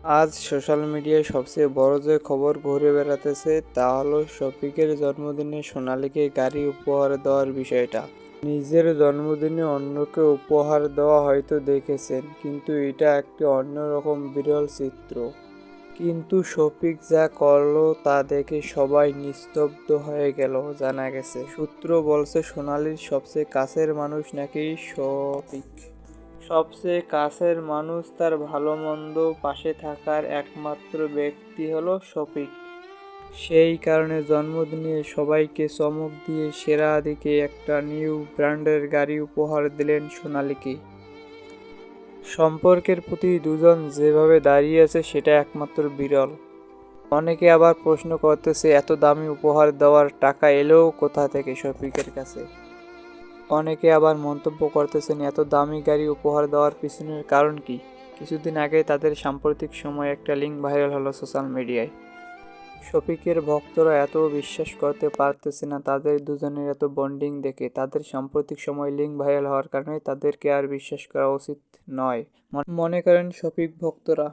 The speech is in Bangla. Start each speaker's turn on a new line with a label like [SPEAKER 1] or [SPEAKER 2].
[SPEAKER 1] আজ সোশ্যাল মিডিয়ায় সবচেয়ে বড় যে খবর ঘুরে বেড়াতেছে তা হলো শফিকের জন্মদিনে সোনালীকে গাড়ি উপহার দেওয়ার বিষয়টা। নিজের জন্মদিনে অন্যকে উপহার দেওয়া হয়তো দেখেছেন, কিন্তু এটা একটি অন্যরকম বিরল চিত্র। কিন্তু শফিক যা করলো তা দেখে সবাই নিস্তব্ধ হয়ে গেল। জানা গেছে, সূত্র বলছে সোনালীর সবচেয়ে কাছের মানুষ নাকি শফিক। সবচেয়ে কাছের মানুষ, তার ভালো মন্দ পাশে থাকার একমাত্র ব্যক্তি হলো শফিক। সেই কারণে জন্মদিনে সবাইকে চমক দিয়ে সেরা দিকে একটা নিউ ব্র্যান্ডের গাড়ি উপহার দিলেন সোনালীকে। সম্পর্কের প্রতি দুজন যেভাবে দাঁড়িয়ে আছে সেটা একমাত্র বিরল। অনেকে আবার প্রশ্ন করতেছে, এত দামি উপহার দেওয়ার টাকা এলো কোথা থেকে শফিকের কাছে। অনেকে আবার মন্তব্য করতেছেন, এত দামি গাড়ি উপহার দেওয়ার পিছনের কারণ কি। কিছুদিন আগে তাদের সাম্প্রতিক সময়ে একটা লিঙ্ক ভাইরাল হলো সোশ্যাল মিডিয়ায়। শফিকের ভক্তরা এত বিশ্বাস করতে পারতেছে না তাদের দুজনের এত বন্ডিং দেখে। তাদের সাম্প্রতিক সময়ে লিঙ্ক ভাইরাল হওয়ার কারণে তাদেরকে আর বিশ্বাস করা উচিত নয় মনে করেন শফিক ভক্তরা।